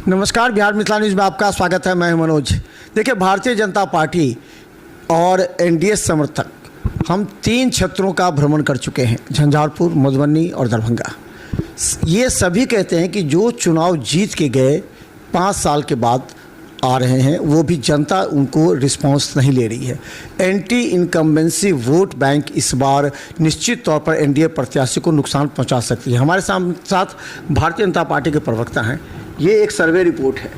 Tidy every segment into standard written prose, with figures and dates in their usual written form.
नमस्कार, बिहार मिथिला न्यूज़ में आपका स्वागत है। मैं हूं मनोज। देखिए, भारतीय जनता पार्टी और एनडीए समर्थक हम 3 क्षेत्रों का भ्रमण कर चुके हैं, झंझारपुर, मधुबनी और दरभंगा। ये सभी कहते हैं कि जो चुनाव जीत के गए 5 साल के बाद आ रहे हैं, वो भी जनता उनको रिस्पांस नहीं ले रही है। एंटी इनकम्बेंसी वोट बैंक इस बार निश्चित तौर पर एनडीए प्रत्याशी को नुकसान पहुंचा सकती है। हमारे साथ भारतीय जनता पार्टी के प्रवक्ता हैं। ये एक सर्वे रिपोर्ट है।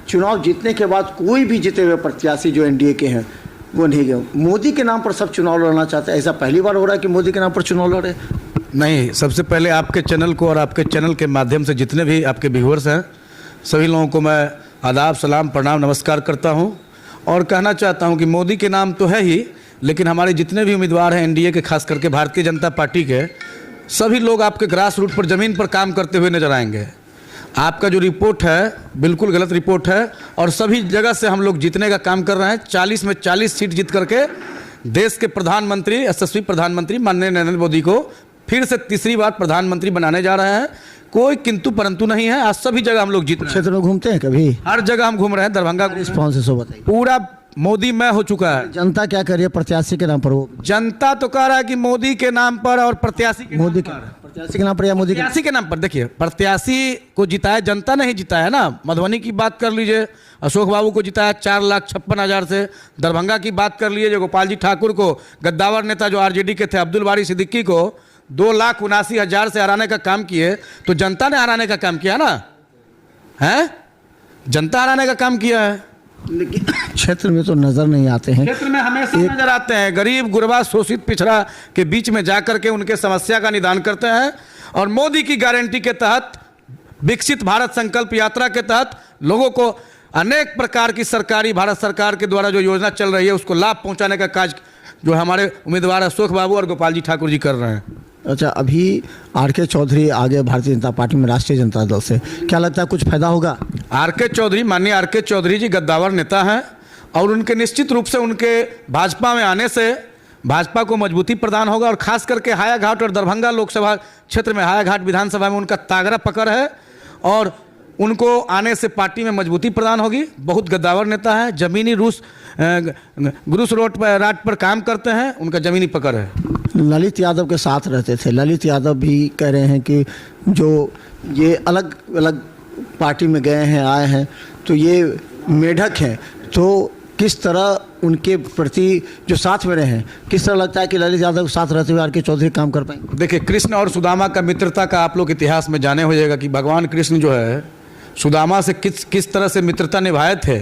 चुनाव जीतने के बाद कोई भी जीते हुए प्रत्याशी जो एनडीए के हैं वो नहीं गए। मोदी के नाम पर सब चुनाव लड़ना चाहते हैं। ऐसा पहली बार हो रहा है कि मोदी के नाम पर चुनाव लड़े? नहीं, सबसे पहले आपके चैनल को और आपके चैनल के माध्यम से जितने भी आपके व्यूअर्स हैं, सभी लोगों को मैं आदाब, सलाम, प्रणाम, नमस्कार करता हूं और कहना चाहता हूं कि मोदी के नाम तो है ही, लेकिन हमारे जितने भी उम्मीदवार हैं एनडीए के, खास करके भारतीय जनता पार्टी के, सभी लोग आपके ग्रास रूट पर ज़मीन पर काम करते हुए नजर आएंगे। आपका जो रिपोर्ट है बिल्कुल गलत रिपोर्ट है और सभी जगह से हम लोग जीतने का काम कर रहे हैं। 40 में 40 सीट जीत करके देश के प्रधानमंत्री, यशस्वी प्रधानमंत्री माननीय नरेंद्र मोदी को फिर से तीसरी बार प्रधानमंत्री बनाने जा रहे हैं। कोई किंतु परंतु नहीं है। आज सभी जगह हम लोग जीत रहे हैं। क्षेत्र में घूमते हैं कभी? हर जगह हम घूम रहे हैं। दरभंगा रिस्पॉन्स है, सो बताइए। पूरा मोदी मैं हो चुका है। जनता क्या कर रही है प्रत्याशी के नाम पर? वो जनता तो कह रहा है कि मोदी के नाम पर और प्रत्याशी के मोदी नाम के पर। प्रत्याशी के नाम पर या मोदी के? प्रत्याशी के नाम पर। देखिए, प्रत्याशी को जिताया जनता नहीं जिताया ना। मधुबनी की बात कर लीजिए, अशोक बाबू को जिताया 4,56,000 से। दरभंगा की बात कर लीजिए, गोपाल जी ठाकुर को, गद्दावर नेता जो आरजेडी के थे अब्दुल बारी सिद्दीकी को 2,79,000 से हराने का काम किए। तो जनता ने हराने का काम किया ना, है? जनता हराने का काम किया है। लेकिन क्षेत्र में तो नजर नहीं आते हैं। क्षेत्र में हमेशा नजर आते हैं। गरीब, गुरबा, शोषित, पिछड़ा के बीच में जाकर के उनके समस्या का निदान करते हैं और मोदी की गारंटी के तहत, विकसित भारत संकल्प यात्रा के तहत लोगों को अनेक प्रकार की सरकारी, भारत सरकार के द्वारा जो योजना चल रही है उसको लाभ पहुंचाने का काज जो हमारे उम्मीदवार अशोक बाबू और गोपाल जी ठाकुर जी कर रहे हैं। अच्छा, अभी आर.के. चौधरी आगे भारतीय जनता पार्टी में राष्ट्रीय जनता दल से, क्या लगता है कुछ फायदा होगा? आर.के. चौधरी, माननीय आर.के. चौधरी जी गद्दावर नेता हैं और उनके निश्चित रूप से उनके भाजपा में आने से भाजपा को मजबूती प्रदान होगा और खास करके हायाघाट और दरभंगा लोकसभा क्षेत्र में, हायाघाट विधानसभा में उनका तागड़ा पकड़ है और उनको आने से पार्टी में मजबूती प्रदान होगी। बहुत गद्दावर नेता है, जमीनी ग्रूस रोड पर राट पर काम करते हैं, उनका जमीनी पकड़ है। ललित यादव के साथ रहते थे। ललित यादव भी कह रहे हैं कि जो ये अलग अलग पार्टी में गए हैं, आए हैं, तो ये मेढक हैं। तो किस तरह उनके प्रति जो साथ में रहे हैं, किस तरह लगता है कि ललित यादव के साथ रहते हुए आर.के. चौधरी काम कर पाएंगे? देखिए, कृष्ण और सुदामा का मित्रता का आप लोग इतिहास में जाने होइएगा कि भगवान कृष्ण जो है सुदामा से किस तरह से मित्रता निभाए थे,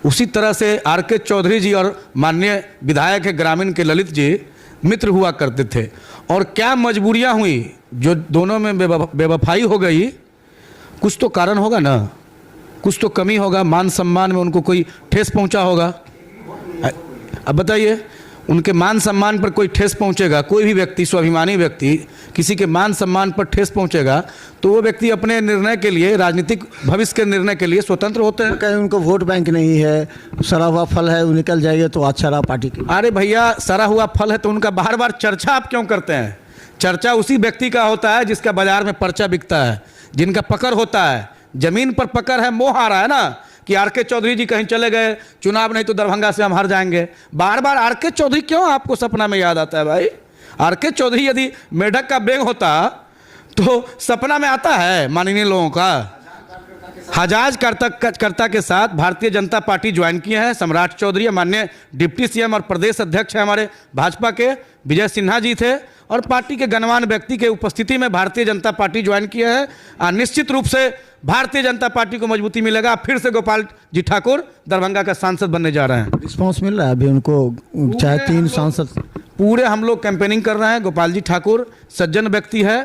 उसी तरह से आर.के. चौधरी जी और माननीय विधायक है ग्रामीण के ललित जी मित्र हुआ करते थे। और क्या मजबूरियां हुई जो दोनों में बेवफाई हो गई। कुछ तो कारण होगा ना, कुछ तो कमी होगा, मान सम्मान में उनको कोई ठेस पहुंचा होगा। अब बताइए, उनके मान सम्मान पर कोई ठेस पहुंचेगा, कोई भी व्यक्ति, स्वाभिमानी व्यक्ति किसी के मान सम्मान पर ठेस पहुंचेगा तो वो व्यक्ति अपने निर्णय के लिए, राजनीतिक भविष्य के निर्णय के लिए स्वतंत्र होते हैं। कहीं उनको वोट बैंक नहीं है, सड़ा हुआ फल है, वो निकल जाएगा तो अच्छा रहा पार्टी की। अरे भैया, सड़ा हुआ फल है तो उनका बार बार चर्चा आप क्यों करते हैं? चर्चा उसी व्यक्ति का होता है जिसका बाजार में पर्चा बिकता है, जिनका पकड़ होता है, जमीन पर पकड़ है। मोह आ रहा है ना कि आर.के. चौधरी जी कहीं चले गए, चुनाव नहीं तो दरभंगा से हम हार जाएंगे। बार बार आर.के. चौधरी क्यों आपको सपना में याद आता है भाई? आर.के. चौधरी यदि मेढक का बेंग होता तो सपना में आता है माननीय लोगों का? हजाज कर्ता के साथ भारतीय जनता पार्टी ज्वाइन किए हैं सम्राट चौधरी, माननीय डिप्टी सीएम और प्रदेश अध्यक्ष है हमारे भाजपा के विजय सिन्हा जी थे और पार्टी के गणमान्य व्यक्ति के उपस्थिति में भारतीय जनता पार्टी ज्वाइन किया है। निश्चित रूप से भारतीय जनता पार्टी को मजबूती मिलेगा। फिर से गोपाल जी ठाकुर दरभंगा का सांसद बनने जा रहे हैं। रिस्पांस मिल रहा है अभी उनको, चाहे 3 सांसद पूरे हम लोग कैंपेनिंग कर रहे हैं। गोपाल जी ठाकुर सज्जन व्यक्ति है,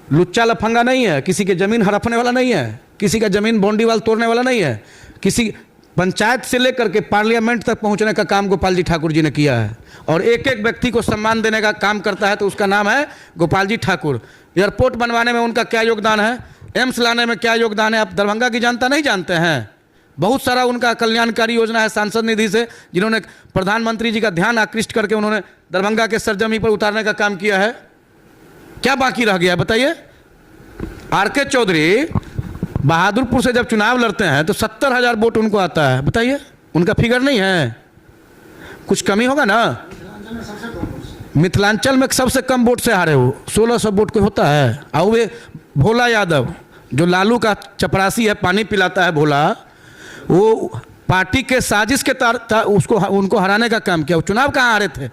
लुच्चा लफंगा नहीं है, किसी के जमीन हड़पने वाला नहीं है, किसी का जमीन बाउंड्री तोड़ने वाला नहीं है। किसी पंचायत से लेकर के पार्लियामेंट तक पहुंचने का काम गोपाल जी ठाकुर जी ने किया है और एक एक व्यक्ति को सम्मान देने का काम करता है, तो उसका नाम है गोपाल जी ठाकुर। एयरपोर्ट बनवाने में उनका क्या योगदान है, एम्स लाने में क्या योगदान है, आप दरभंगा की जनता नहीं जानते हैं। बहुत सारा उनका कल्याणकारी योजना है सांसद निधि से, जिन्होंने प्रधानमंत्री जी का ध्यान आकृष्ट करके उन्होंने दरभंगा के सरजमी पर उतारने का काम किया है। क्या बाकी रह गया बताइए? आर.के. चौधरी बहादुरपुर से जब चुनाव लड़ते हैं तो 70,000 वोट उनको आता है। बताइए, उनका फिगर नहीं है, कुछ कमी होगा ना। मिथिलांचल में सबसे कम वोट से हारे हो, 1600 वोट कोई होता है। और वे भोला यादव जो लालू का चपरासी है, पानी पिलाता है भोला, वो पार्टी के साजिश के उसको उनको हराने का काम किया। वो चुनाव कहाँ हारे थे?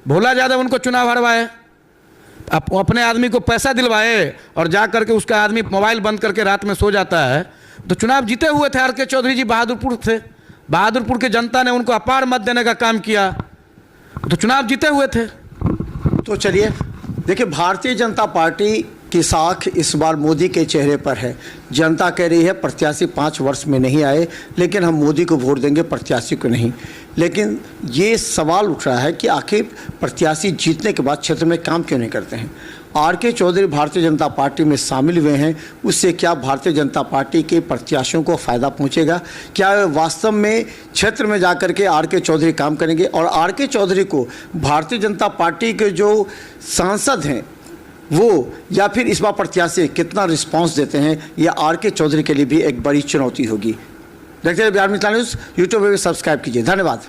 भोला यादव उनको चुनाव हरवाए, अपने आदमी को पैसा दिलवाए और जा करके उसका आदमी मोबाइल बंद करके रात में सो जाता है। तो चुनाव जीते हुए थे आर.के. चौधरी जी, बहादुरपुर थे। बहादुरपुर की जनता ने उनको अपार मत देने का काम किया, तो चुनाव जीते हुए थे। तो चलिए देखिए, भारतीय जनता पार्टी की साख इस बार मोदी के चेहरे पर है। जनता कह रही है प्रत्याशी 5 वर्ष में नहीं आए, लेकिन हम मोदी को वोट देंगे, प्रत्याशी को नहीं। लेकिन ये सवाल उठ रहा है कि आखिर प्रत्याशी जीतने के बाद क्षेत्र में काम क्यों नहीं करते हैं। आर.के. चौधरी भारतीय जनता पार्टी में शामिल हुए हैं, उससे क्या भारतीय जनता पार्टी के प्रत्याशियों को फ़ायदा पहुंचेगा? क्या वास्तव में क्षेत्र में जाकर के आर.के. चौधरी काम करेंगे? और आर.के. चौधरी को भारतीय जनता पार्टी के जो सांसद हैं वो या फिर इस बार प्रत्याशी कितना रिस्पांस देते हैं, यह आर.के. चौधरी के लिए भी एक बड़ी चुनौती होगी। देखते रहिए बिहार मित्र न्यूज़, यूट्यूब पर भी सब्सक्राइब कीजिए। धन्यवाद।